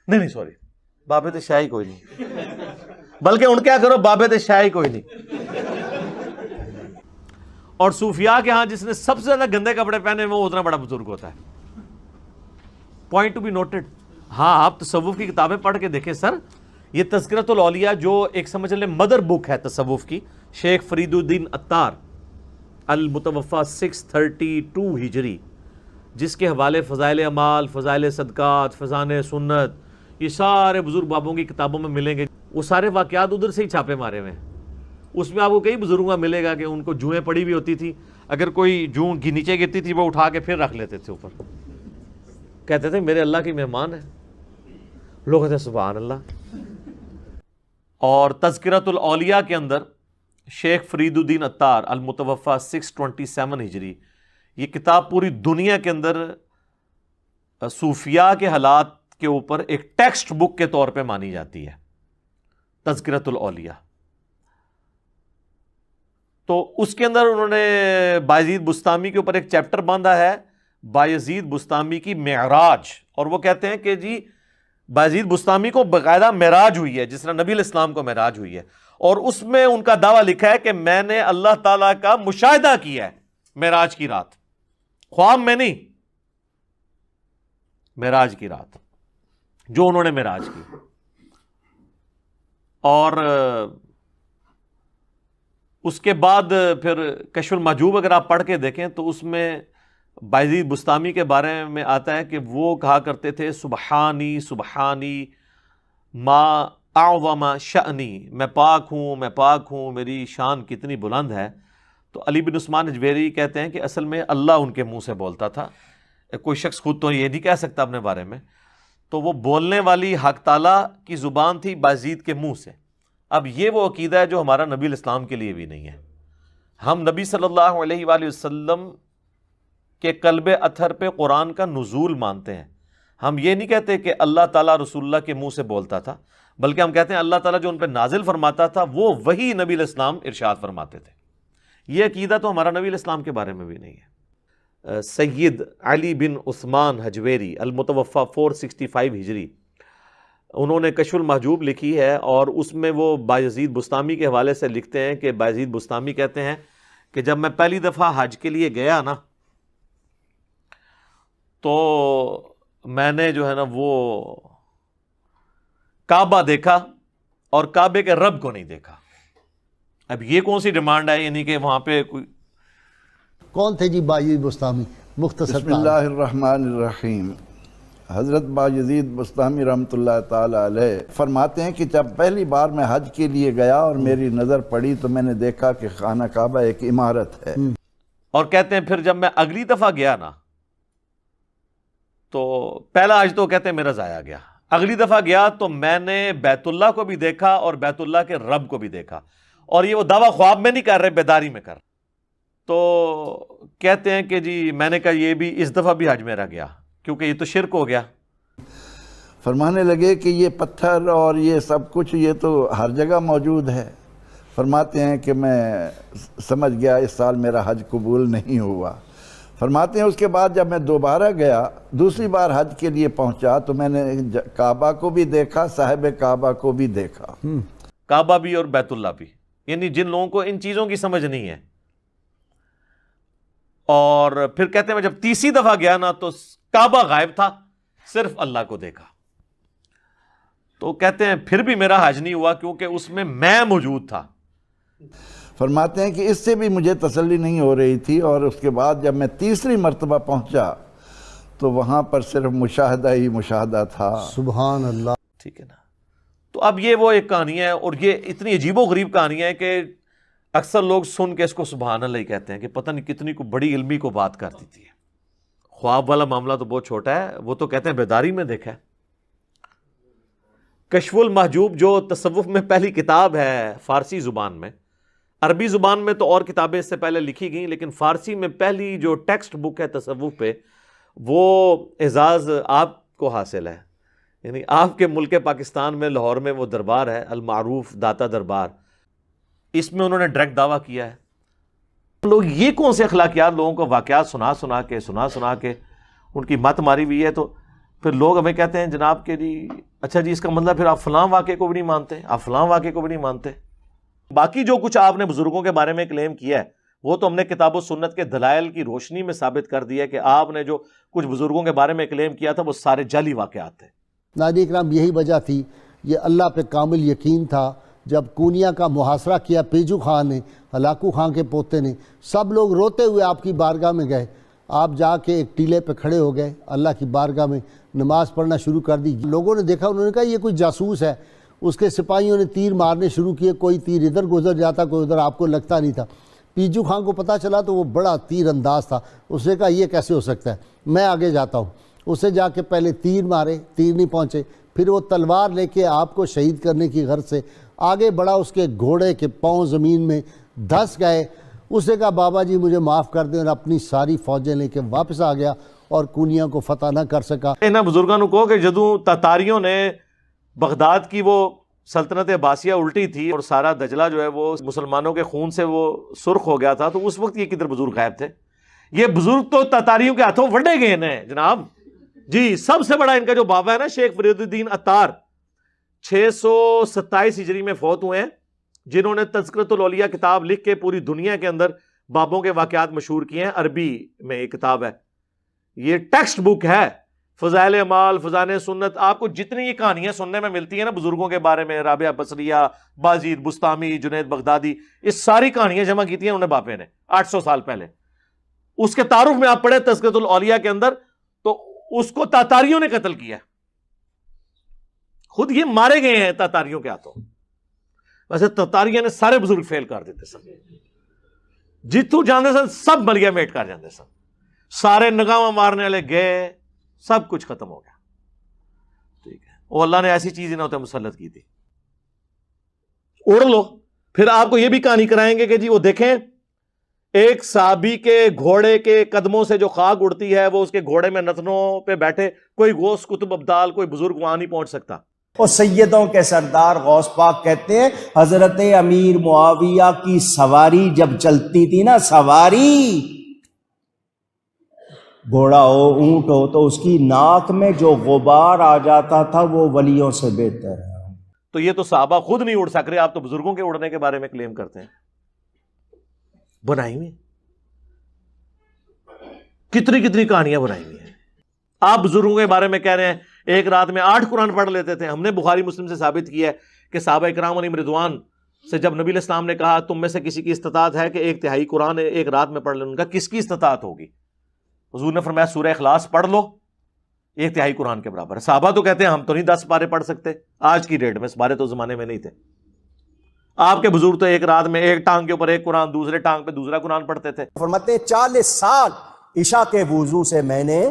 نہیں سوری، بابت شاہی کوئی نہیں، بلکہ ان کیا کرو بابت شاہی کوئی نہیں۔ اور صوفیاء کے ہاں جس نے سب سے زیادہ گندے کپڑے پہنے وہ اتنا بڑا بزرگ ہوتا ہے، پوائنٹ ٹو بی نوٹڈ۔ ہاں آپ تصوف کی کتابیں پڑھ کے دیکھیں سر، یہ تذکرۃ الاولیاء جو ایک سمجھ لیں مدر بک ہے تصوف کی، شیخ فرید الدین عطار المتوفی 632 ہجری، جس کے حوالے فضائل اعمال، فضائل صدقات، فضائل سنت، یہ سارے بزرگ بابوں کی کتابوں میں ملیں گے۔ وہ سارے واقعات ادھر سے ہی چھاپے مارے ہوئے ہیں۔ اس میں آپ کو کئی بزرگوں کا ملے گا کہ ان کو جوئیں پڑی ہوئی ہوتی تھی، اگر کوئی جوں نیچے گرتی تھی وہ اٹھا کے پھر رکھ لیتے تھے اوپر، کہتے تھے میرے اللہ کی مہمان ہے، لوگ کہتے ہیں سبحان اللہ۔ اور تذکرۃ الاولیاء کے اندر شیخ فرید الدین عطار المتوفی 627 ہجری، یہ کتاب پوری دنیا کے اندر صوفیاء کے حالات کے اوپر ایک ٹیکسٹ بک کے طور پہ مانی جاتی ہے، تذکرۃ الاولیاء۔ تو اس کے اندر انہوں نے بایزید بستامی کے اوپر ایک چیپٹر باندھا ہے، بایزید بستامی کی معراج، اور وہ کہتے ہیں کہ جی بایزید بستامی کو باقاعدہ معراج ہوئی ہے، جس طرح نبی علیہ السلام کو معراج ہوئی ہے، اور اس میں ان کا دعویٰ لکھا ہے کہ میں نے اللہ تعالیٰ کا مشاہدہ کیا ہے معراج کی رات، خواب میں نہیں، معراج کی رات جو انہوں نے معراج کی۔ اور اس کے بعد پھر کشف المحجوب اگر آپ پڑھ کے دیکھیں تو اس میں بایزید بستامی کے بارے میں آتا ہے کہ وہ کہا کرتے تھے سبحانی سبحانی ما اعظم شأنی، میں پاک ہوں، میری شان کتنی بلند ہے۔ تو علی بن عثمان اجویری کہتے ہیں کہ اصل میں اللہ ان کے منہ سے بولتا تھا، کوئی شخص خود تو یہ نہیں کہہ سکتا اپنے بارے میں، تو وہ بولنے والی حق تعالیٰ کی زبان تھی بایزید کے منہ سے۔ اب یہ وہ عقیدہ ہے جو ہمارا نبی علیہ السلام کے لیے بھی نہیں ہے۔ ہم نبی صلی اللہ علیہ وآلہ وسلم کے قلب اطہر پہ قرآن کا نزول مانتے ہیں۔ ہم یہ نہیں کہتے کہ اللہ تعالیٰ رسول اللہ کے منہ سے بولتا تھا، بلکہ ہم کہتے ہیں اللہ تعالیٰ جو ان پہ نازل فرماتا تھا وہ وہی نبی علیہ السلام ارشاد فرماتے تھے۔ یہ عقیدہ تو ہمارا نبی علیہ السلام کے بارے میں بھی نہیں ہے۔ سید علی بن عثمان حجویری المتوفی 465 ہجری، انہوں نے کشف المحجوب لکھی ہے، اور اس میں وہ بایزید بستامی کے حوالے سے لکھتے ہیں کہ بایزید بستامی کہتے ہیں کہ جب میں پہلی دفعہ حج کے لیے گیا نا تو میں نے جو ہے نا وہ کعبہ دیکھا اور کعبے کے رب کو نہیں دیکھا۔ اب یہ کون سی ڈیمانڈ ہے، یعنی کہ وہاں پہ کوئی کون تھے جی بایزید بستامی؟ مختصر بسم اللہ الرحمن الرحیم۔ حضرت بایزید بستامی رحمۃ اللہ تعالی علیہ فرماتے ہیں کہ جب پہلی بار میں حج کے لیے گیا اور میری نظر پڑی تو میں نے دیکھا کہ خانہ کعبہ ایک عمارت ہے۔ اور کہتے ہیں پھر جب میں اگلی دفعہ گیا نا تو پہلا حج تو کہتے ہیں میرا ضائع گیا، اگلی دفعہ گیا تو میں نے بیت اللہ کو بھی دیکھا اور بیت اللہ کے رب کو بھی دیکھا، اور یہ وہ دعویٰ خواب میں نہیں کر رہے، بیداری میں کر رہے۔ تو کہتے ہیں کہ جی میں نے کہا یہ بھی اس دفعہ بھی حج میرا گیا، کیونکہ یہ تو شرک ہو گیا۔ فرمانے لگے کہ یہ پتھر اور یہ سب کچھ یہ تو ہر جگہ موجود ہے۔ فرماتے ہیں کہ میں سمجھ گیا اس سال میرا حج قبول نہیں ہوا۔ فرماتے ہیں اس کے بعد جب میں دوبارہ گیا، دوسری بار حج کے لیے پہنچا تو میں نے کعبہ کو بھی دیکھا، صاحب کعبہ کو بھی دیکھا۔ کعبہ بھی اور بیت اللہ بھی، یعنی جن لوگوں کو ان چیزوں کی سمجھ نہیں ہے۔ اور پھر کہتے ہیں میں جب تیسری دفعہ گیا نا تو کعبہ غائب تھا، صرف اللہ کو دیکھا۔ تو کہتے ہیں پھر بھی میرا حج نہیں ہوا کیونکہ اس میں موجود تھا۔ فرماتے ہیں کہ اس سے بھی مجھے تسلی نہیں ہو رہی تھی، اور اس کے بعد جب میں تیسری مرتبہ پہنچا تو وہاں پر صرف مشاہدہ ہی مشاہدہ تھا۔ سبحان اللہ۔ ٹھیک ہے نا؟ تو اب یہ وہ ایک کہانی ہے، اور یہ اتنی عجیب و غریب کہانی ہے کہ اکثر لوگ سن کے اس کو سبحان اللہ ہی کہتے ہیں کہ پتہ نہیں کتنی کو بڑی علمی کو بات کر دیتی ہے۔ خواب والا معاملہ تو بہت چھوٹا ہے، وہ تو کہتے ہیں بیداری میں دیکھا ہے۔ کشف المحجوب جو تصوف میں پہلی کتاب ہے فارسی زبان میں، عربی زبان میں تو اور کتابیں اس سے پہلے لکھی گئیں، لیکن فارسی میں پہلی جو ٹیکسٹ بک ہے تصوف پہ، وہ اعزاز آپ کو حاصل ہے۔ یعنی آپ کے ملک پاکستان میں لاہور میں وہ دربار ہے المعروف داتا دربار، اس میں انہوں نے ڈائریکٹ دعویٰ کیا ہے۔ لوگ یہ کون سے اخلاقیات لوگوں کو واقعات سنا کے ان کی مت ماری ہوئی ہے۔ تو پھر لوگ ہمیں کہتے ہیں جناب کہ جی اچھا جی اس کا مطلب پھر آپ فلاں واقعے کو بھی نہیں مانتے، آپ فلاں واقعے کو بھی نہیں مانتے. باقی جو کچھ آپ نے بزرگوں کے بارے میں کلیم کیا ہے وہ تو ہم نے کتاب و سنت کے دلائل کی روشنی میں ثابت کر دیا کہ آپ نے جو کچھ بزرگوں کے بارے میں کلیم کیا تھا وہ سارے جعلی واقعات تھے. ناظرین اکرام، یہی وجہ تھی، یہ اللہ پہ کامل یقین تھا. جب کونیا کا محاصرہ کیا پیجو خان نے، ہلاکو خان کے پوتے نے، سب لوگ روتے ہوئے آپ کی بارگاہ میں گئے. آپ جا کے ایک ٹیلے پہ کھڑے ہو گئے، اللہ کی بارگاہ میں نماز پڑھنا شروع کر دی. لوگوں نے دیکھا، انہوں نے کہا یہ کوئی جاسوس ہے. اس کے سپاہیوں نے تیر مارنے شروع کیے، کوئی تیر ادھر گزر جاتا کوئی ادھر، آپ کو لگتا نہیں تھا. پیجو خان کو پتہ چلا تو وہ بڑا تیر انداز تھا. اس نے کہا یہ کیسے ہو سکتا ہے، میں آگے جاتا ہوں. اسے جا کے پہلے تیر مارے، تیر نہیں پہنچے. پھر وہ تلوار لے کے آپ کو شہید کرنے کی غرض سے آگے بڑھا. اس کے گھوڑے کے پاؤں زمین میں دھس گئے. اس نے کہا بابا جی مجھے معاف کر دیں، اور اپنی ساری فوجیں لے کے واپس آ گیا اور کونیا کو فتح نہ کر سکا. انہاں بزرگوں کو کہ جدوں تاتاریوں نے بغداد کی وہ سلطنت عباسیہ الٹی تھی اور سارا دجلہ جو ہے وہ مسلمانوں کے خون سے وہ سرخ ہو گیا تھا، تو اس وقت یہ کدھر بزرگ غائب تھے؟ یہ بزرگ تو تاتاریوں کے ہاتھوں وڈے گئے ہیں جناب. جی سب سے بڑا ان کا جو بابا ہے نا شیخ فرید الدین عطار، 627 ہجری میں فوت ہوئے ہیں، جنہوں نے تذکرۃ الاولیاء کتاب لکھ کے پوری دنیا کے اندر بابوں کے واقعات مشہور کیے ہیں. عربی میں یہ کتاب ہے، یہ ٹیکسٹ بک ہے. فضائل اعمال، فضائل سنت، آپ کو جتنی یہ کہانیاں سننے میں ملتی ہیں نا بزرگوں کے بارے میں، رابعہ بصریہ، بازید بستامی، جنید بغدادی، یہ ساری کہانیاں جمع کی تھی انہوں نے باپے نے 800 سال پہلے. اس کے تعارف میں آپ پڑھیں تذکرۃ الاولیاء کے اندر، تو اس کو تاتاریوں نے قتل کیا، خود یہ مارے گئے ہیں تاتاریوں کے ہاتھوں. ویسے تاتاریوں نے سارے بزرگ فیل کر دیتے سن، جتوں جاندے سن سب ملیا میٹ کر جاندے سن، سارے نگاہ مارنے والے گئے، سب کچھ ختم ہو گیا. ٹھیک ہے، وہ اللہ نے ایسی چیز انہوں نے مسلط کی تھی. اڑ لو. پھر آپ کو یہ بھی کہانی کرائیں گے کہ جی وہ دیکھیں ایک صحابی کے گھوڑے کے قدموں سے جو خاک اڑتی ہے وہ اس کے گھوڑے میں نتنوں پہ بیٹھے کوئی غوث کتب ابدال کوئی بزرگ وہاں نہیں پہنچ سکتا. اور سیدوں کے سردار غوث پاک کہتے ہیں حضرت امیر معاویہ کی سواری جب چلتی تھی نا، سواری گھوڑا ہو اونٹ ہو، تو اس کی ناک میں جو غبار آ جاتا تھا وہ ولیوں سے بہتر ہے. تو یہ تو صحابہ خود نہیں اڑ سک رہے، آپ تو بزرگوں کے اڑنے کے بارے میں کلیم کرتے ہیں. بنائی ہوئی کتنی کتنی کہانیاں بنائی ہوئی ہیں. آپ بزرگوں کے بارے میں کہہ رہے ہیں ایک رات میں 8 قرآن پڑھ لیتے تھے. ہم نے بخاری مسلم سے ثابت کیا ہے کہ صحابہ اکرام علیہم رضوان سے جب نبی علیہ السلام نے کہا تم میں سے کسی کی استطاعت ہے کہ 1/3 قرآن ایک رات میں پڑھ لیں، ان کا کس کی استطاعت ہوگی؟ حضور نے فرمایا سورہ اخلاص پڑھ لو، 1/3 قرآن کے برابر ہے. صحابہ تو کہتے ہیں ہم تو نہیں 10 پارے پڑھ سکتے. آج کی ڈیٹ میں اس پارے تو زمانے میں نہیں تھے. آپ کے بزرگ تو ایک رات میں ایک ٹانگ کے اوپر ایک قرآن، دوسرے ٹانگ پہ دوسرا قرآن پڑھتے تھے. فرماتے ہیں 40 سال عشاء کے وضو سے میں نے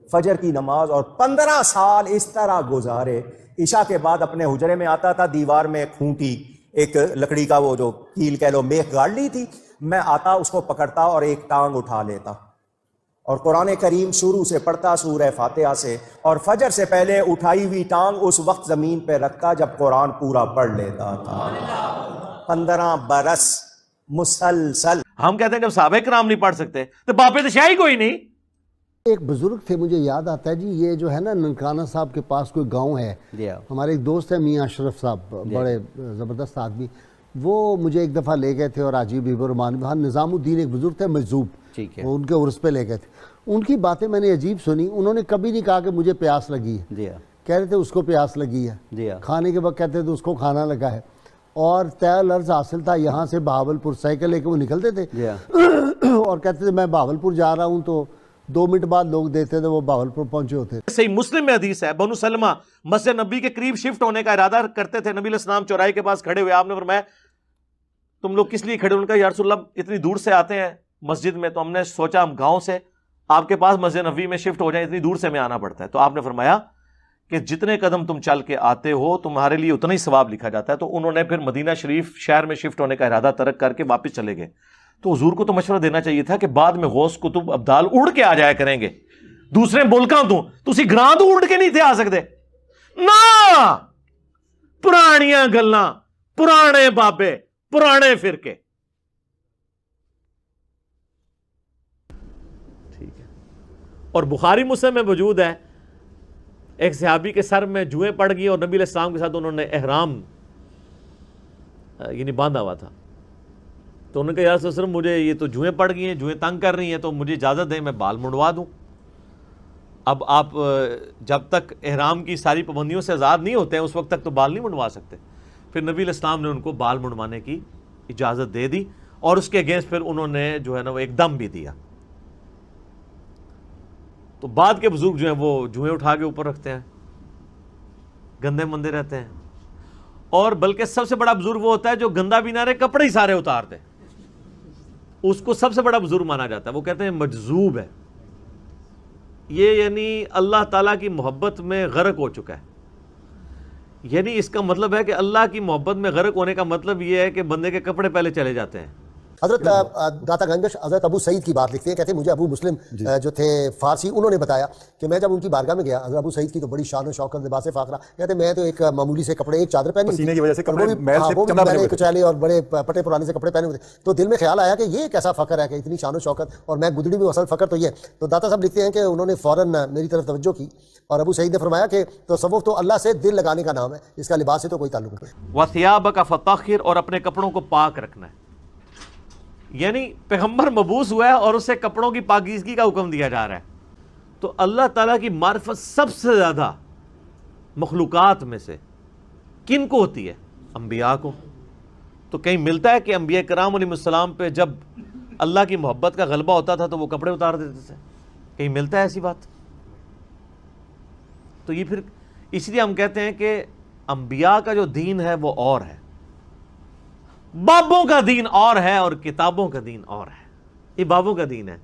فجر کی نماز اور 15 سال اس طرح گزارے. عشاء کے بعد اپنے حجرے میں آتا تھا، دیوار میں کھونٹی ایک لکڑی کا وہ جو کیل کہہ لو میخ گاڑ لی تھی، میں آتا اس کو پکڑتا اور ایک ٹانگ اٹھا لیتا اور قرآن کریم شروع سے پڑھتا سورہ فاتحہ سے، اور فجر سے پہلے اٹھائی ہوئی ٹانگ اس وقت زمین پہ رکھتا جب قرآن پورا پڑھ لیتا تھا. 15 برس مسلسل. ہم کہتے ہیں جب صحابہ کرام نہیں پڑھ سکتے تو باپے تو شاہی کوئی نہیں. ایک بزرگ تھے، مجھے یاد آتا ہے جی، یہ جو ہے نا ننکانہ صاحب کے پاس کوئی گاؤں ہے، ہمارے ایک دوست ہیں میاں اشرف صاحب، بڑے زبردست آدمی، وہ مجھے ایک دفعہ لے گئے تھے اور عجیب الرحمان وہاں نظام الدین ایک بزرگ تھے مجذوب، وہ ان کے عرس پہ لے گئے تھے. ان کی باتیں میں نے عجیب سنی. انہوں نے کبھی نہیں کہا کہ مجھے پیاس لگی ہے، کہہ رہے تھے اس کو پیاس لگی ہے. کھانے کے وقت کہتے تھے اس کو کھانا لگا ہے. اور طے لرز حاصل تھا یہاں سے بہاولپور سائیکل لے کے وہ نکلتے تھے اور کہتے تھے میں بہاولپور جا رہا ہوں، تو 2 منٹ بعد لوگ دیتے تھے وہ بہاولپور پہنچے ہوتے. صحیح مسلم میں حدیث ہے، بنو سلمہ مسجد نبی کے قریب شفٹ ہونے کا ارادہ کرتے تھے. نبی علیہ السلام چوراہے کے پاس کھڑے ہوئے، آپ نے فرمایا تم لوگ کس لیے کھڑے؟ ان کا یا رسول اللہ اتنی دور سے آتے ہیں مسجد میں، تو ہم نے سوچا ہم گاؤں سے آپ کے پاس مسجد نبوی میں شفٹ ہو جائیں، اتنی دور سے ہمیں آنا پڑتا ہے. تو آپ نے فرمایا کہ جتنے قدم تم چل کے آتے ہو تمہارے لیے اتنا ہی ثواب لکھا جاتا ہے. تو انہوں نے پھر مدینہ شریف شہر میں شفٹ ہونے کا ارادہ ترک کر کے واپس چلے گئے. تو حضور کو تو مشورہ دینا چاہیے تھا کہ بعد میں غوث کتب ابدال اڑ کے آ جایا کریں گے دوسرے ملکاں تو تسی گراں تو اڑ کے نہیں تھے آ سکتے نا. پرانیاں گلاں، پرانے بابے، پرانے فرقے. ٹھیک ہے. اور بخاری مسلم میں موجود ہے ایک صحابی کے سر میں جوئیں پڑ گئی اور نبی علیہ السلام کے ساتھ انہوں نے احرام یعنی باندھا ہوا تھا. تو انہوں نے کہا یا رسول اللہ علیہ وسلم مجھے یہ تو جوئیں پڑ گئی ہیں, جوئیں تنگ کر رہی ہیں, تو مجھے اجازت دیں میں بال منڈوا دوں. اب آپ جب تک احرام کی ساری پابندیوں سے آزاد نہیں ہوتے ہیں اس وقت تک تو بال نہیں منڈوا سکتے. پھر نبی علیہ السلام نے ان کو بال منڈوانے کی اجازت دے دی اور اس کے اگینسٹ پھر انہوں نے جو ہے نا وہ ایک دم بھی دیا. تو بعد کے بزرگ جو ہیں وہ جوئیں اٹھا کے اوپر رکھتے ہیں, گندے مندے رہتے ہیں. اور بلکہ سب سے بڑا بزرگ وہ ہوتا ہے جو گندا بھی نہ رہے, کپڑے ہی سارے اتار دے, اس کو سب سے بڑا بزرگ مانا جاتا ہے. وہ کہتے ہیں مجذوب ہے یہ, یعنی اللہ تعالیٰ کی محبت میں غرق ہو چکا ہے. یعنی اس کا مطلب ہے کہ اللہ کی محبت میں غرق ہونے کا مطلب یہ ہے کہ بندے کے کپڑے پہلے چلے جاتے ہیں. حضرت داتا گنجش حضرت ابو سعید کی بات لکھتے ہیں, کہتے ہیں مجھے ابو مسلم جو تھے فارسی, انہوں نے بتایا کہ میں جب ان کی بارگاہ میں گیا, حضرت ابو سعید کی تو بڑی شان و شوکت, لباس فاخرہ, کہتے ہیں میں تو ایک معمولی سے کپڑے, ایک چادر پہنی پسینے کی وجہ سے کپڑے میل سے کچالے اور بڑے پٹے پرانے سے کپڑے پہنے ہوئے تھے. تو دل میں خیال آیا کہ یہ کیسا فخر ہے کہ اتنی شان و شوکت, اور میں گدڑی میں اصل فخر تو یہ. تو داتا صاحب لکھتے ہیں کہ انہوں نے فوراً میری طرف توجہ کی اور ابو سعید نے فرمایا کہ تصوف تو اللہ سے دل لگانے کا نام ہے, اس کا لباس سے تو کوئی تعلق نہیں. وَثِيَابَكَ فَطَهِّرْ, اور اپنے کپڑوں کو پاک رکھنا ہے. یعنی پیغمبر مبعوث ہوا ہے اور اسے کپڑوں کی پاکیزگی کا حکم دیا جا رہا ہے. تو اللہ تعالیٰ کی معرفت سب سے زیادہ مخلوقات میں سے کن کو ہوتی ہے؟ انبیاء کو. تو کہیں ملتا ہے کہ انبیاء کرام علیہ السلام پہ جب اللہ کی محبت کا غلبہ ہوتا تھا تو وہ کپڑے اتار دیتے تھے؟ کہیں ملتا ہے ایسی بات؟ تو یہ پھر اس لیے ہم کہتے ہیں کہ انبیاء کا جو دین ہے وہ اور ہے, بابوں کا دین اور ہے, اور کتابوں کا دین اور ہے. یہ بابوں کا دین ہے.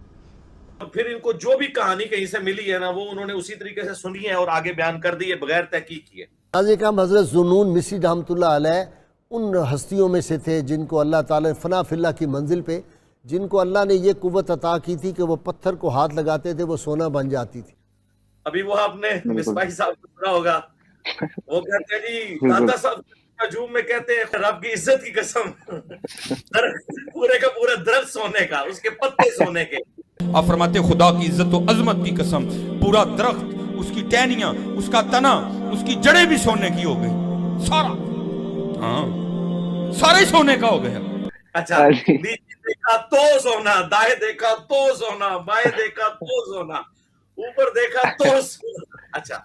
پھر ان کو جو بھی کہانی کہیں سے ملی ہے نا وہ انہوں نے اسی طریقے سے سنی ہے اور آگے بیان کر دی ہے بغیر تحقیق کیے. حضرت ذوالنون مصری رحمۃ اللہ علیہ ان ہستیوں میں سے تھے جن کو اللہ تعالیٰ نے فنا فی اللہ کی منزل پہ, جن کو اللہ نے یہ قوت عطا کی تھی کہ وہ پتھر کو ہاتھ لگاتے تھے وہ سونا بن جاتی تھی. ابھی وہ آپ نے مصباحی صاحب کو سنا ہوگا, وہ کہتے ہیں جی داتا صاحب ہجوم میں کہتے ہیں رب کی عزت کی قسم, پورے کا پورا درخت سونے کا, اس کے پتے سونے کے. آپ فرماتے خدا کی عزت و عظمت کی قسم پورا درخت, اس کی ٹہنیاں, اس کا تنا, اس کی جڑیں بھی سونے کی ہو گئی, سارا, ہاں سارا ہی سونے کا ہو گیا. اچھا, نیچے دیکھا تو سونا, دائیں دیکھا تو سونا, بائیں دیکھا تو سونا, اوپر دیکھا تو سونا. اچھا,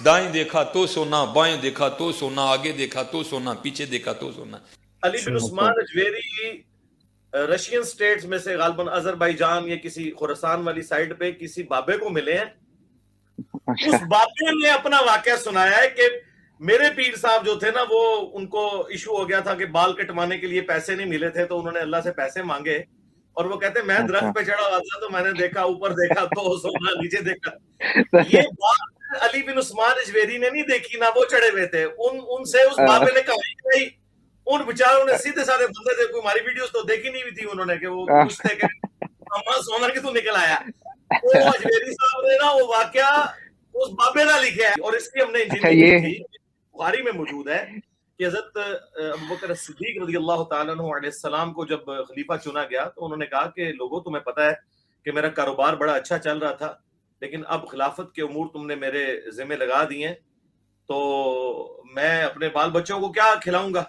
دائیں دیکھا تو سونا, بائیں دیکھا تو سونا, آگے دیکھا تو سونا, پیچھے دیکھا تو سونا. علی بن عثمان اجویری رشین سٹیٹس میں سے غالباً آذربائیجان یا کسی خراسان والی سائڈ پہ کسی بابے کو ملے ہیں. اس بابے نے اپنا واقعہ سنایا ہے کہ میرے پیر صاحب جو تھے نا وہ ان کو ایشو ہو گیا تھا کہ بال کٹوانے کے لیے پیسے نہیں ملے تھے, تو انہوں نے اللہ سے پیسے مانگے, اور وہ کہتے ہیں میں درخت پہ چڑھا ہوا تھا تو میں نے دیکھا اوپر دیکھا تو سونا, نیچے دیکھا. یہ بات علی بن عثمان اجویری نے نہیں دیکھی, نہ وہ چڑھے ہوئے تھے. ان سے اس بابے نے کہا, ان بیچاروں نے سیدھے سارے بندے تھے, کوئی ہماری ویڈیوز تو دیکھی نہیں ہوئی تھی انہوں نے کہ وہ پوچھتے کہ اما سونا کتوں نکل آیا. وہ اجویری صاحب نے نا وہ واقعہ اس بابے نہ لکھا ہے, اور اس کی ہم نے انجینئرنگ کی تھی, بخاری میں موجود ہے کہ حضرت ابوبکر صدیق رضی اللہ تعالیٰ عنہ علیہ السلام کو جب خلیفہ چنا گیا تو انہوں نے کہا کہ لوگوں تمہیں پتہ ہے کہ میرا کاروبار بڑا اچھا چل رہا تھا, لیکن اب خلافت کے امور تم نے میرے ذمہ لگا دیے ہیں, تو میں اپنے بال بچوں کو کیا کھلاؤں گا,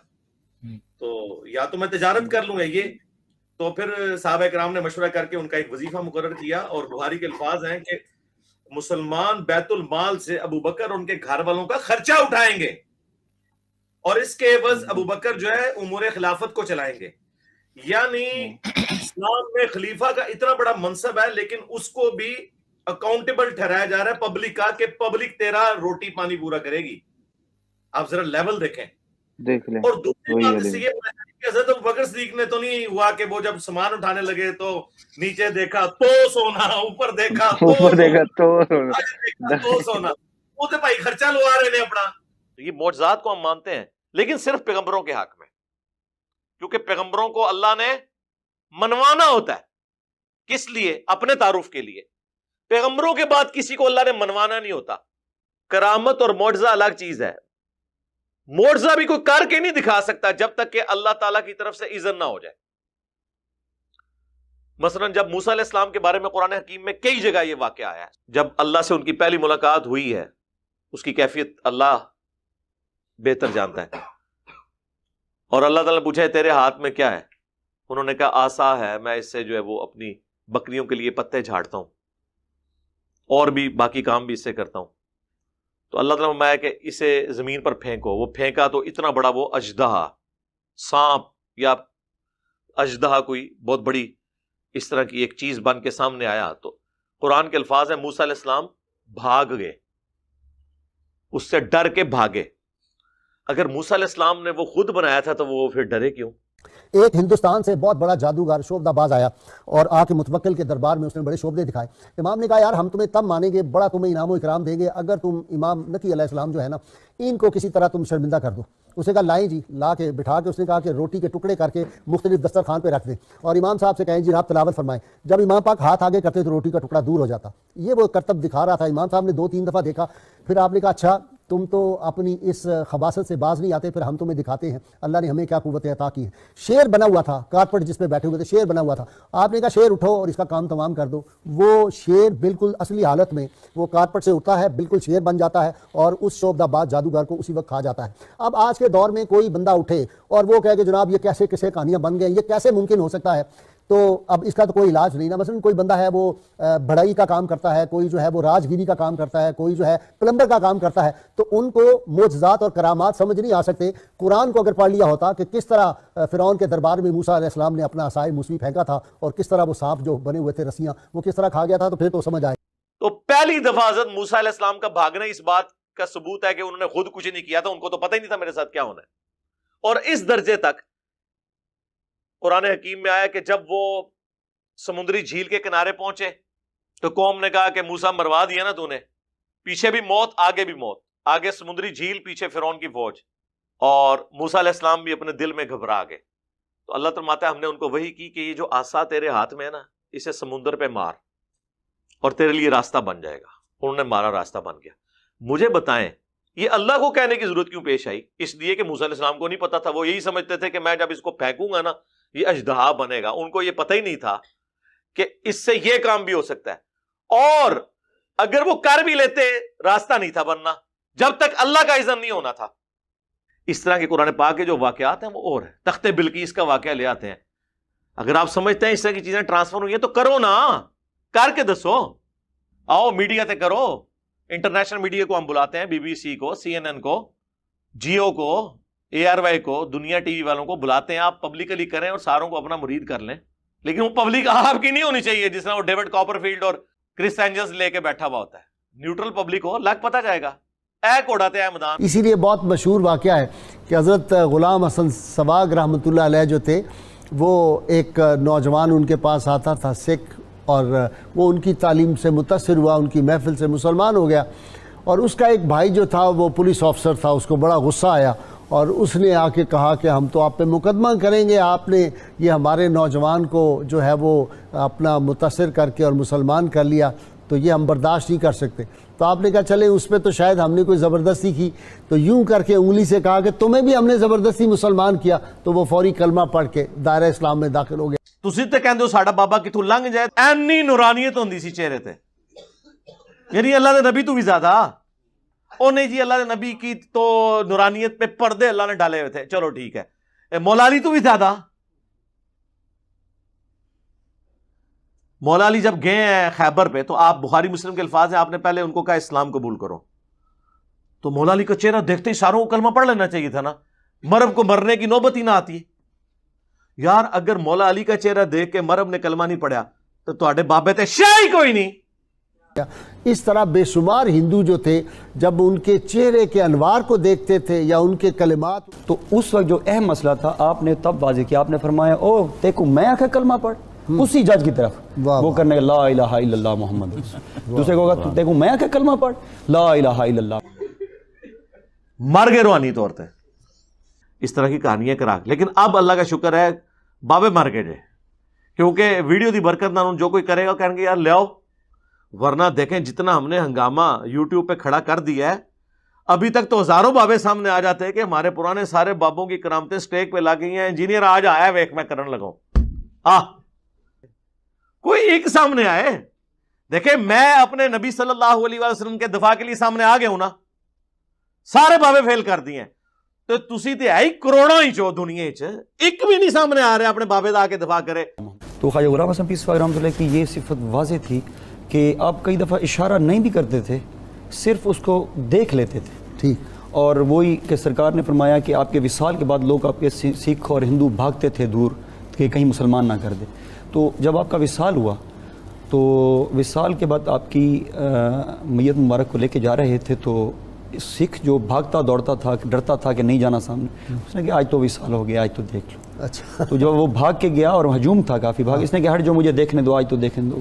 تو یا تو میں تجارت کر لوں گا یہ. تو پھر صحابہ کرام نے مشورہ کر کے ان کا ایک وظیفہ مقرر کیا, اور بخاری کے الفاظ ہیں کہ مسلمان بیت المال سے ابو بکر ان کے گھر والوں کا خرچہ اٹھائیں گے, اور اس کے عوض ابو بکر جو ہے امور خلافت کو چلائیں گے. یعنی اسلام میں خلیفہ کا اتنا بڑا منصب ہے, لیکن اس کو بھی اکاؤنٹیبل ٹھہرایا جا رہا ہے پبلک کا, کہ پبلک تیرا روٹی پانی پورا کرے گی. آپ ذرا لیول دیکھیں. اور دوسری بات اس سے یہ کہ حضرت ابوبکر صدیق نے تو نہیں ہوا کہ وہ جب سامان اٹھانے لگے تو نیچے دیکھا تو سونا, اوپر دیکھا تو سونا, وہ تو بھائی خرچہ لوا رہے ہیں اپنا. یہ معجزات کو ہم مانتے ہیں, لیکن صرف پیغمبروں کے حق میں, کیونکہ پیغمبروں کو اللہ نے منوانا ہوتا ہے. کس لیے؟ اپنے تعارف کے لیے. پیغمبروں کے بعد کسی کو اللہ نے منوانا نہیں ہوتا. کرامت اور معجزہ الگ چیز ہے. معجزہ بھی کوئی کر کے نہیں دکھا سکتا جب تک کہ اللہ تعالیٰ کی طرف سے اذن نہ ہو جائے. مثلا جب موسیٰ علیہ السلام کے بارے میں قرآن حکیم میں کئی جگہ یہ واقعہ آیا ہے, جب اللہ سے ان کی پہلی ملاقات ہوئی ہے اس کی کیفیت اللہ بہتر جانتا ہے. اور اللہ تعالیٰ نے پوچھا ہے تیرے ہاتھ میں کیا ہے؟ انہوں نے کہا آسا ہے، میں اس سے جو ہے وہ اپنی بکریوں کے لیے پتے جھاڑتا ہوں اور بھی باقی کام بھی اس سے کرتا ہوں. تو اللہ تعالیٰ نے فرمایا کہ اسے زمین پر پھینکو. وہ پھینکا تو اتنا بڑا وہ اژدہا، سانپ یا اژدہا کوئی بہت بڑی اس طرح کی ایک چیز بن کے سامنے آیا. تو قرآن کے الفاظ ہیں موسیٰ علیہ السلام بھاگ گئے، اس سے ڈر کے بھاگے. اگر موسیٰ علیہ السلام نے وہ خود بنایا تھا تو وہ پھر ڈرے کیوں؟ ایک ہندوستان سے بہت بڑا جادوگر شعبدہ باز آیا اور آ کے متوکل کے دربار میں اس نے بڑے شعبدے دکھائے. امام نے کہا یار ہم تمہیں تب مانیں گے، بڑا تمہیں انعام و اکرام دیں گے اگر تم امام نقی علیہ السلام جو ہے نا ان کو کسی طرح تم شرمندہ کر دو. اس نے کہا لائیں جی، لا کے بٹھا کے اس نے کہا کہ روٹی کے ٹکڑے کر کے مختلف دسترخوان پہ رکھ دیں اور امام صاحب سے کہیں جی آپ تلاوت فرمائیں. جب امام پاک ہاتھ آگے کرتے تو روٹی کا ٹکڑا دور ہو جاتا. یہ وہ کرتب دکھا رہا تھا. امام صاحب نے 2-3 دفعہ دیکھا، پھر آپ نے کہا اچھا تم تو اپنی اس خباثت سے باز نہیں آتے، پھر ہم تمہیں دکھاتے ہیں اللہ نے ہمیں کیا قوت عطا کی ہے. شیر بنا ہوا تھا کارپٹ جس پہ بیٹھے ہوئے تھے، شیر بنا ہوا تھا. آپ نے کہا شیر اٹھو اور اس کا کام تمام کر دو. وہ شیر بالکل اصلی حالت میں وہ کارپٹ سے اٹھتا ہے، بالکل شیر بن جاتا ہے اور اس شعبدہ باز جادوگر کو اسی وقت کھا جاتا ہے. اب آج کے دور میں کوئی بندہ اٹھے اور وہ کہے کہ جناب یہ کیسے کیسے کہانیاں بن گئے، یہ کیسے ممکن ہو سکتا ہے، تو اب اس کا تو کوئی علاج نہیں نا. مثلا کوئی بندہ ہے وہ بڑھائی کا کام کرتا ہے، کوئی جو ہے وہ راجگیری کا کام کرتا ہے، کوئی جو ہے پلمبر کا کام کرتا ہے، تو ان کو معجزات اور کرامات سمجھ نہیں آ سکتے. قرآن کو اگر پڑھ لیا ہوتا کہ کس طرح فرعون کے دربار میں موسیٰ علیہ السلام نے اپنا عصائے موسوی پھینکا تھا اور کس طرح وہ سانپ جو بنے ہوئے تھے رسیاں وہ کس طرح کھا گیا تھا، تو پھر تو سمجھ آئے. تو پہلی دفعہ حضرت موسیٰ علیہ السلام کا بھاگنا اس بات کا ثبوت ہے کہ انہوں نے خود کچھ نہیں کیا تھا، ان کو تو پتہ ہی نہیں تھا میرے ساتھ کیا ہونا ہے. اور اس درجے تک قرآن حکیم میں آیا کہ جب وہ سمندری جھیل کے کنارے پہنچے تو قوم نے کہا کہ موسیٰ مروا دیا نا تو نے، پیچھے بھی موت آگے بھی موت، آگے سمندری جھیل پیچھے فرعون کی فوج، اور موسیٰ علیہ السلام بھی اپنے دل میں گھبرا گئے. تو اللہ فرماتا ہے ہم نے ان کو وحی کی کہ یہ جو عصا تیرے ہاتھ میں ہے نا اسے سمندر پہ مار اور تیرے لیے راستہ بن جائے گا. انہوں نے مارا، راستہ بن گیا. مجھے بتائیں یہ اللہ کو کہنے کی ضرورت کیوں پیش آئی؟ اس لیے کہ موسیٰ علیہ السلام کو نہیں پتا تھا. وہ یہی سمجھتے تھے کہ میں جب اس کو پھینکوں گا نا یہ اژدہا بنے گا. ان کو یہ پتہ ہی نہیں تھا کہ اس سے یہ کام بھی ہو سکتا ہے. اور اگر وہ کر بھی لیتے راستہ نہیں تھا بننا جب تک اللہ کا اذن نہیں ہونا تھا. اس طرح کے قرآن پاک کے جو واقعات ہیں وہ اور ہیں. تخت بلقیس کا واقعہ لے آتے ہیں. اگر آپ سمجھتے ہیں اس طرح کی چیزیں ٹرانسفر ہوئی ہیں تو کرو نا، کر کے دسو. آؤ میڈیا تے کرو. انٹرنیشنل میڈیا کو ہم بلاتے ہیں، BBC کو، CNN کو، جیو کو، ARY کو، دنیا ٹی وی والوں کو بلاتے ہیں. آپ پبلکلی کریں اور ساروں کو اپنا مرید کر لیں. لیکن وہ پبلک آپ کی نہیں ہونی چاہیے جس طرح وہ ڈیوڈ کاپر فیلڈ اور کرس اینجلز لے کے بیٹھا ہوا ہوتا ہے. نیوٹرل پبلک ہو، لگ پتہ جائے گا. اڑاتے ہیں میدان. اسی لیے بہت مشہور واقعہ ہے کہ حضرت غلام حسن سواگ رحمۃ اللہ علیہ جو تھے وہ ایک نوجوان ان کے پاس آتا تھا سکھ، اور وہ ان کی تعلیم سے متاثر ہوا، ان کی محفل سے مسلمان ہو گیا. اور اس کا ایک بھائی جو تھا وہ پولیس آفسر تھا، اس کو بڑا غصہ آیا اور اس نے آ کے کہا کہ ہم تو آپ پہ مقدمہ کریں گے، آپ نے یہ ہمارے نوجوان کو جو ہے وہ اپنا متاثر کر کے اور مسلمان کر لیا، تو یہ ہم برداشت نہیں کر سکتے. تو آپ نے کہا چلے اس پہ تو شاید ہم نے کوئی زبردستی کی، تو یوں کر کے انگلی سے کہا کہ تمہیں بھی ہم نے زبردستی مسلمان کیا. تو وہ فوری کلمہ پڑھ کے دائرہ اسلام میں داخل ہو گیا. تسی تے کہندے ہو ساڈا بابا کتوں لنگ جائے، اینی نورانیت ہوندی سی چہرے تے، یعنی اللہ دے نبی تو بھی زیادہ. او نہیں جی اللہ دے نبی کی تو نورانیت پہ پردے اللہ نے ڈالے ہوئے تھے، چلو ٹھیک ہے. مولا علی تو بھی زیادہ. مولا علی جب گئے ہیں خیبر پہ تو آپ بخاری مسلم کے الفاظ ہیں، آپ نے پہلے ان کو کہا اسلام قبول کرو. تو مولا علی کا چہرہ دیکھتے ہی ساروں کو کلمہ پڑھ لینا چاہیے تھا نا، مرب کو مرنے کی نوبت ہی نہ آتی. یار اگر مولا علی کا چہرہ دیکھ کے مرب نے کلمہ نہیں پڑھا تو تواڈے بابے تے شے ہی کوئی نہیں. اس طرح بے شمار ہندو جو تھے جب ان کے چہرے کے انوار کو دیکھتے تھے یا ان کے کلمات، تو اس وقت جو اہم مسئلہ تھا آپ نے تب واضح کیا. آپ نے فرمایا او دیکھو میں آخر کلمہ پڑھ، اسی جج کی طرف وہ کرنے کا لا الہ الا اللہ محمد. دوسرے کو کہا دیکھو میں آخر کلمہ پڑھ لا الہ الا اللہ. مر گئے روحانی طور پہ اس طرح کی کہانیاں کرا. لیکن اب اللہ کا شکر ہے بابے مر گئے جے، کیونکہ ویڈیو دی برکت نہ جو کوئی کرے گا کہیں گے یار لے آؤ. ورنہ دیکھیں جتنا ہم نے ہنگامہ یوٹیوب پہ کھڑا کر دیا ہے، ابھی تک تو ہزاروں بابے سامنے آ جاتے ہیں کہ ہمارے پرانے سارے بابوں کی کرامتیں سٹیک پہ لگ گئی ہیں. انجینئر آج آیا ویک میں کرن لگاؤں، کوئی ایک سامنے آئے. دیکھیں میں اپنے نبی صلی اللہ علیہ وسلم کے دفاع کے لیے سامنے آ گیا ہوں نا، سارے بابے فیل کر دیے. تو تسی تے ہے ہی کروڑوں ہی چو دنیا وچ, ایک بھی نہیں سامنے آ رہا اپنے بابے دا کے دفاع کرے. تو خواجہ غلام حسن پیس رحمۃ اللہ کی یہ صفت واضح تھی کہ آپ کئی دفعہ اشارہ نہیں بھی کرتے تھے, صرف اس کو دیکھ لیتے تھے. ٹھیک. اور وہی کہ سرکار نے فرمایا کہ آپ کے وصال کے بعد لوگ آپ کے سکھ اور ہندو بھاگتے تھے دور کہ کہیں مسلمان نہ کر دے. تو جب آپ کا وصال ہوا تو وصال کے بعد آپ کی میت مبارک کو لے کے جا رہے تھے, تو سکھ جو بھاگتا دوڑتا تھا, ڈرتا تھا کہ نہیں جانا سامنے, اس نے کہا آج تو وصال ہو گیا, آج تو دیکھ لو. اچھا. تو جب وہ بھاگ کے گیا اور ہجوم تھا کافی بھاگ, اس نے کہا ہٹ جو مجھے دیکھنے دو, آج تو دیکھنے دو.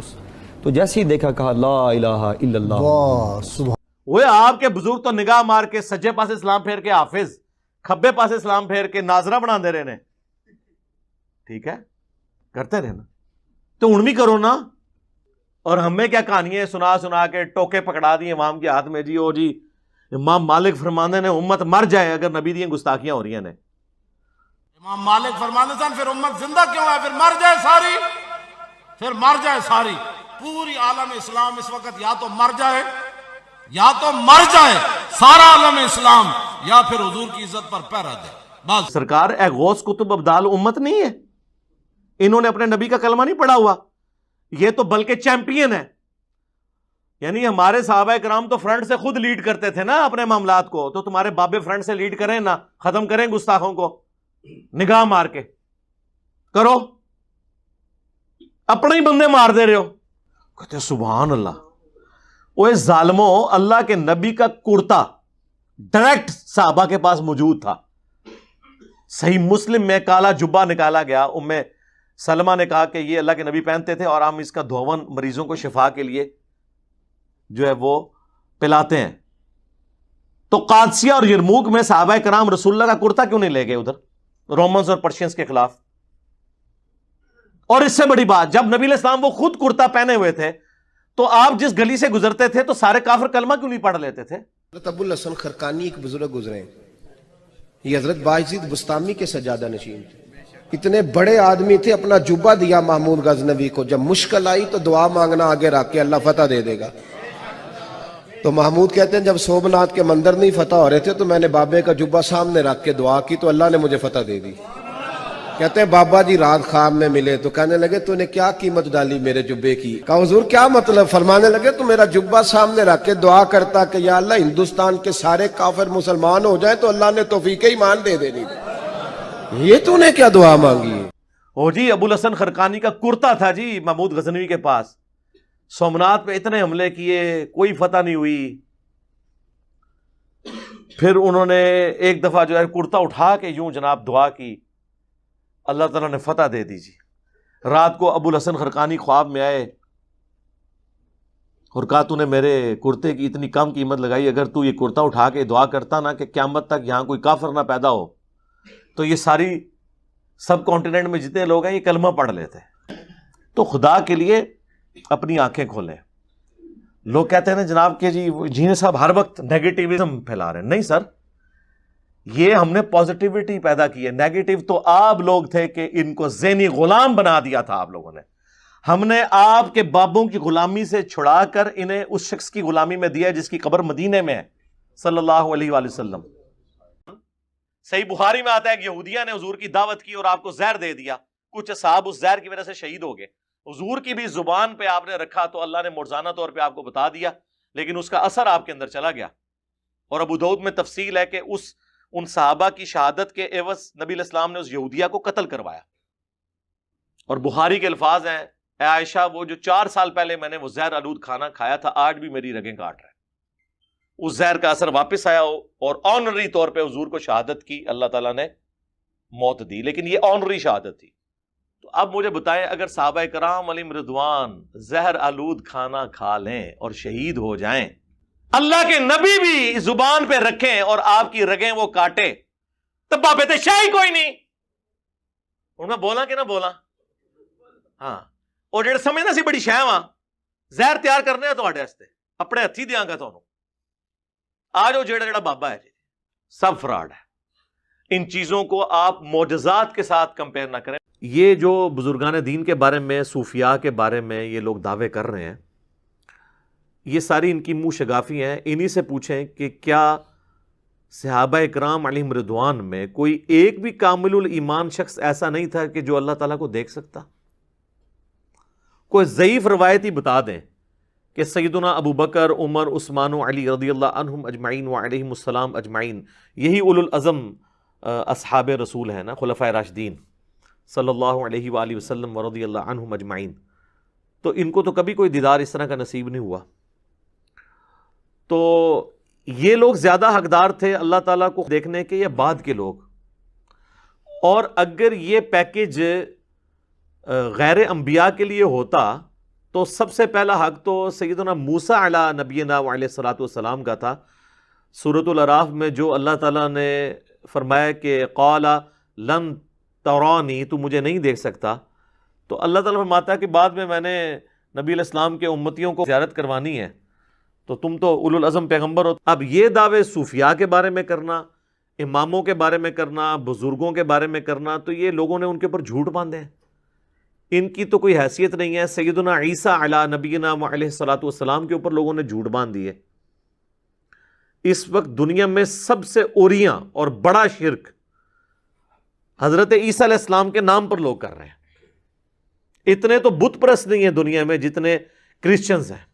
تو جیسے ہی دیکھا کہا لا الہ الا اللہ. واہ سبحان. وہ آپ کے بزرگ تو نگاہ مار کے سجے پاسے اسلام پھیر کے حافظ, کھبے پاسے اسلام پھیر کے ناظرہ بنا دے رہے نے. ٹھیک ہے, کرتے رہنا تو ان بھی کرو نا. اور ہمیں کیا کہانیاں سنا سنا کے ٹوکے پکڑا دیے امام کے ہاتھ میں, جی او جی امام مالک فرماندے نے امت مر جائے اگر نبی دی گستاخیاں ہو رہی ہیں نے. امام مالک فرماندے سن پھر امت زندہ کیوں ہے, پھر مر جائے ساری, پھر مر جائے ساری. پوری عالم اسلام اس وقت یا تو مر جائے, یا تو مر جائے سارا عالم اسلام, یا پھر حضور کی عزت پر پہرا دے. بس سرکار اے غوث کتب ابدال امت نہیں ہے, انہوں نے اپنے نبی کا کلمہ نہیں پڑھا ہوا, یہ تو بلکہ چیمپئن ہے. یعنی ہمارے صحابہ کرام تو فرنٹ سے خود لیڈ کرتے تھے نا اپنے معاملات کو, تو تمہارے بابے فرنٹ سے لیڈ کریں نا, ختم کریں گستاخوں کو, نگاہ مار کے کرو. اپنے ہی بندے مار دے رہے ہو. کہتے سبحان اللہ. وہ ظالموں, اللہ کے نبی کا کرتا ڈائریکٹ صحابہ کے پاس موجود تھا. صحیح مسلم میں کالا جبہ نکالا گیا, ام سلمہ نے کہا کہ یہ اللہ کے نبی پہنتے تھے اور ہم اس کا دھون مریضوں کو شفا کے لیے جو ہے وہ پلاتے ہیں. تو قادسیہ اور یرموک میں صحابہ کرام رسول اللہ کا کرتا کیوں نہیں لے گئے ادھر رومنز اور پرشینز کے خلاف؟ اور اس سے بڑی بات, جب نبی علیہ السلام وہ خود کرتا پہنے ہوئے تھے تو آپ جس گلی سے گزرتے تھے تو سارے کافر کلمہ کیوں نہیں پڑھ لیتے تھے؟ حضرت ابو الحسن خرقانی ایک بزرگ گزرے, یہ حضرت باعزید بستامی کے سجادہ نشین تھے. اتنے بڑے آدمی تھے, اپنا جبہ دیا محمود غزنوی کو, جب مشکل آئی تو دعا مانگنا آگے رکھ کے اللہ فتح دے دے گا. تو محمود کہتے ہیں جب سومناتھ کے مندر نہیں فتح ہو رہے تھے تو میں نے بابے کا جبہ سامنے رکھ کے دعا کی تو اللہ نے مجھے فتح دے دی. کہتے ہیں بابا جی رات خواب میں ملے تو کہنے لگے تو نے کیا قیمت ڈالی میرے جبے کی؟ کہا حضور کیا مطلب؟ فرمانے لگے تو میرا جبہ سامنے رکھ کے دعا کرتا کہ یا اللہ ہندوستان کے سارے کافر مسلمان ہو جائیں تو اللہ نے توفیق ایمان دے دینی. یہ تو نے کیا دعا مانگی ہے؟ او جی ابو الحسن خرقانی کا کرتا تھا جی محمود غزنوی کے پاس. سومناتھ پہ اتنے حملے کیے, کوئی فتح نہیں ہوئی. پھر انہوں نے ایک دفعہ جو ہے کرتا اٹھا کے یوں جناب دعا کی, اللہ تعالیٰ نے فتح دے دی جی. رات کو ابو الحسن خرقانی خواب میں آئے اور کہا تو نے میرے کرتے کی اتنی کم قیمت لگائی, اگر تو یہ کرتا اٹھا کے دعا کرتا نا کہ قیامت تک یہاں کوئی کافر نہ پیدا ہو تو یہ ساری سب کانٹیننٹ میں جتنے لوگ ہیں یہ کلمہ پڑھ لیتے. تو خدا کے لیے اپنی آنکھیں کھولیں. لوگ کہتے ہیں نا جناب کہ جی جینے صاحب ہر وقت نیگیٹیوزم پھیلا رہے ہیں. نہیں سر, یہ ہم نے پازیٹیوٹی پیدا کی ہے. نیگیٹو تو آپ لوگ تھے کہ ان کو ذہنی غلام بنا دیا تھا آپ لوگوں نے. ہم نے آپ کے بابوں کی غلامی سے چھڑا کر انہیں اس شخص کی غلامی میں دیا جس کی قبر مدینے میں ہے صلی اللہ علیہ وآلہ وسلم. صحیح بخاری میں آتا ہے کہ یہودیہ نے حضور کی دعوت کی اور آپ کو زہر دے دیا. کچھ اصحاب اس زہر کی وجہ سے شہید ہو گئے. حضور کی بھی زبان پہ آپ نے رکھا تو اللہ نے معجزانہ طور پہ آپ کو بتا دیا, لیکن اس کا اثر آپ کے اندر چلا گیا. اور ابو داؤد میں تفصیل ہے کہ ان صحابہ کی شہادت کے عوض نبی علیہ السلام نے اس یہودیہ کو قتل کروایا. اور بخاری کے الفاظ ہیں, اے عائشہ وہ جو 4 سال پہلے میں نے وہ زہر آلود کھانا کھایا تھا آج بھی میری رگیں کاٹ رہا ہے. اس زہر کا اثر واپس آیا اور آنری طور پہ حضور کو شہادت کی, اللہ تعالیٰ نے موت دی, لیکن یہ آنری شہادت تھی. تو اب مجھے بتائیں اگر صحابہ کرام علیہم رضوان زہر آلود کھانا کھا لیں اور شہید ہو جائیں, اللہ کے نبی بھی زبان پہ رکھیں اور آپ کی رگیں وہ کاٹے, تب بابے تے شاہی کوئی نہیں. انہوں نے بولا کہ نہ بولا؟ ہاں. اور جڑے سمجھنا سی بڑی شہ وہاں زہر تیار کرنے ہیں تواڈے واسطے, اپنے ہتھی دیاں گا تانوں. آج وہ جڑا بابا ہے سب فراڈ ہے. ان چیزوں کو آپ معجزات کے ساتھ کمپیئر نہ کریں. یہ جو بزرگان دین کے بارے میں, صوفیاء کے بارے میں یہ لوگ دعوے کر رہے ہیں, یہ ساری ان کی منہ شگافی ہیں. انہی سے پوچھیں کہ کیا صحابہ اکرام علیہم رضوان میں کوئی ایک بھی کامل الایمان شخص ایسا نہیں تھا کہ جو اللہ تعالیٰ کو دیکھ سکتا. کوئی ضعیف روایتی بتا دیں کہ سیدنا ابو بکر، عمر، عثمان و علی رضی اللہ عنہم اجمعین وعلیہم السلام اجمعین، یہی اولو العزم اصحاب رسول ہیں نا، خلفائے راشدین صلی اللہ علیہ وآلہ وسلم ورضی اللہ عنہم اجمعین. تو ان کو تو کبھی کوئی دیدار اس طرح کا نصیب نہیں ہوا. تو یہ لوگ زیادہ حقدار تھے اللہ تعالیٰ کو دیکھنے کے یا بعد کے لوگ؟ اور اگر یہ پیکیج غیر انبیاء کے لیے ہوتا تو سب سے پہلا حق تو سیدنا موسیٰ علی نبینا علیہ الصلوۃ والسلام کا تھا. سورۃ الاعراف میں جو اللہ تعالیٰ نے فرمایا کہ قال لن ترانی، تو مجھے نہیں دیکھ سکتا، تو اللہ تعالیٰ فرماتا ہے کہ بعد میں نے نبی علیہ السلام کے امتیوں کو زیارت کروانی ہے، تو تم تو اولو العزم پیغمبر ہو. اب یہ دعوے صوفیاء کے بارے میں کرنا، اماموں کے بارے میں کرنا، بزرگوں کے بارے میں کرنا، تو یہ لوگوں نے ان کے اوپر جھوٹ باندھے ہیں. ان کی تو کوئی حیثیت نہیں ہے. سیدنا عیسیٰ علی نبینا علیہ الصلوۃ والسلام کے اوپر لوگوں نے جھوٹ باندھ دیے. اس وقت دنیا میں سب سے اوریاں اور بڑا شرک حضرت عیسیٰ علیہ السلام کے نام پر لوگ کر رہے ہیں. اتنے تو بت پرست نہیں ہیں دنیا میں جتنے کرسچنز ہیں،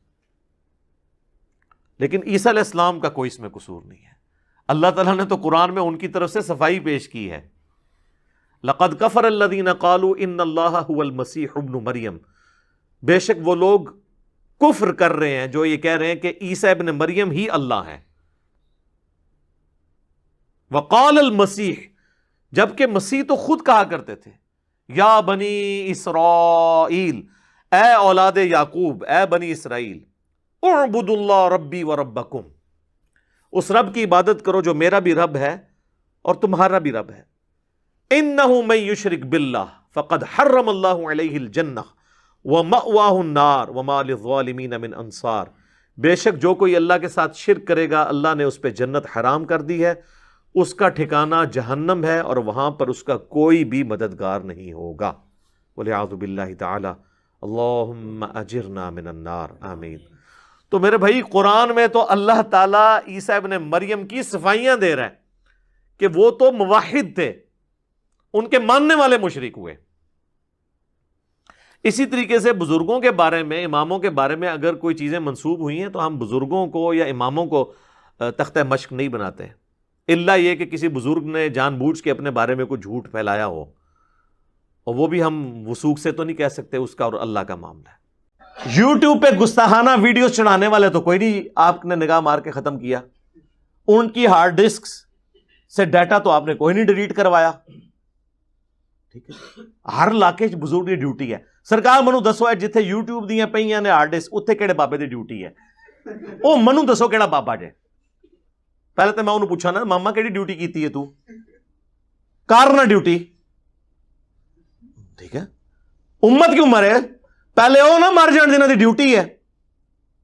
لیکن عیسیٰ علیہ السلام کا کوئی اس میں قصور نہیں ہے. اللہ تعالیٰ نے تو قرآن میں ان کی طرف سے صفائی پیش کی ہے. لقد کفر الذین قالوا ان اللہ هو المسیح ابن مریم، بے شک وہ لوگ کفر کر رہے ہیں جو یہ کہہ رہے ہیں کہ عیسیٰ ابن مریم ہی اللہ ہے. وقال المسیح، جبکہ مسیح تو خود کہا کرتے تھے یا بنی اسرائیل، اے اولاد یعقوب، اے بنی اسرائیل، اعبدوا اللہ ربی و ربکم، اس رب کی عبادت کرو جو میرا بھی رب ہے اور تمہارا بھی رب ہے. انہ من یشرک باللہ فقد حرم اللہ علیہ الجنہ ومأواہ النار وما للظالمین من انصار، بے شک جو کوئی اللہ کے ساتھ شرک کرے گا اللہ نے اس پہ جنت حرام کر دی ہے، اس کا ٹھکانہ جہنم ہے اور وہاں پر اس کا کوئی بھی مددگار نہیں ہوگا. والعیاذ باللہ تعالی. اللہم اجرنا من النار، آمین. تو میرے بھائی قرآن میں تو اللہ تعالیٰ عیسیٰ ابن مریم کی صفائیاں دے رہا ہے کہ وہ تو موحد تھے، ان کے ماننے والے مشرک ہوئے. اسی طریقے سے بزرگوں کے بارے میں، اماموں کے بارے میں اگر کوئی چیزیں منسوب ہوئی ہیں تو ہم بزرگوں کو یا اماموں کو تختہ مشق نہیں بناتے، الا یہ کہ کسی بزرگ نے جان بوجھ کے اپنے بارے میں کوئی جھوٹ پھیلایا ہو، اور وہ بھی ہم وثوق سے تو نہیں کہہ سکتے، اس کا اور اللہ کا معاملہ ہے. یوٹیوب پہ گستاخانہ ویڈیوز چڑھانے والے تو کوئی نہیں آپ نے نگاہ مار کے ختم کیا، ان کی ہارڈ ڈسک سے ڈیٹا تو آپ نے کوئی نہیں ڈیلیٹ کروایا. ٹھیک ہے، ہر علاقے بزرگ کی ڈیوٹی ہے. سرکار منو دسو ہے جتھے یوٹیوب دیاں پئیاں نے ہارڈ ڈسک، اتنے کہڑے بابے دی ڈیوٹی ہے؟ او منو دسو کہڑا بابا جے. پہلے تو میں انہوں پوچھا نا ماما کیڑی ڈیوٹی کیتی ہے تو؟ کارنا ڈیوٹی. ٹھیک ہے، امت کیوں مرے؟ پہلے او نہ مر جان جنہاں دی ڈیوٹی ہے.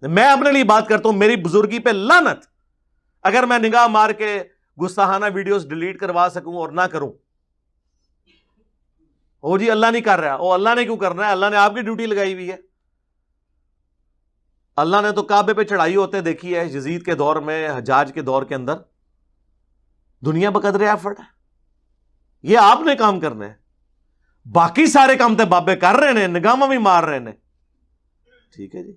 میں اپنے لیے بات کرتا ہوں، میری بزرگی پہ لعنت اگر میں نگاہ مار کے گستاخانہ ویڈیوز ڈیلیٹ کروا سکوں اور نہ کروں. او جی اللہ نہیں کر رہا، او اللہ نے کیوں کرنا ہے؟ اللہ نے آپ کی ڈیوٹی لگائی ہوئی ہے. اللہ نے تو کعبے پہ چڑھائی ہوتے دیکھی ہے یزید کے دور میں، حجاج کے دور کے اندر. دنیا بقدر ایفرٹ ہے، یہ آپ نے کام کرنا ہے. باقی سارے کام تے بابے کر رہے ہیں، نگاہاں بھی مار رہے ہیں. ٹھیک ہے جی.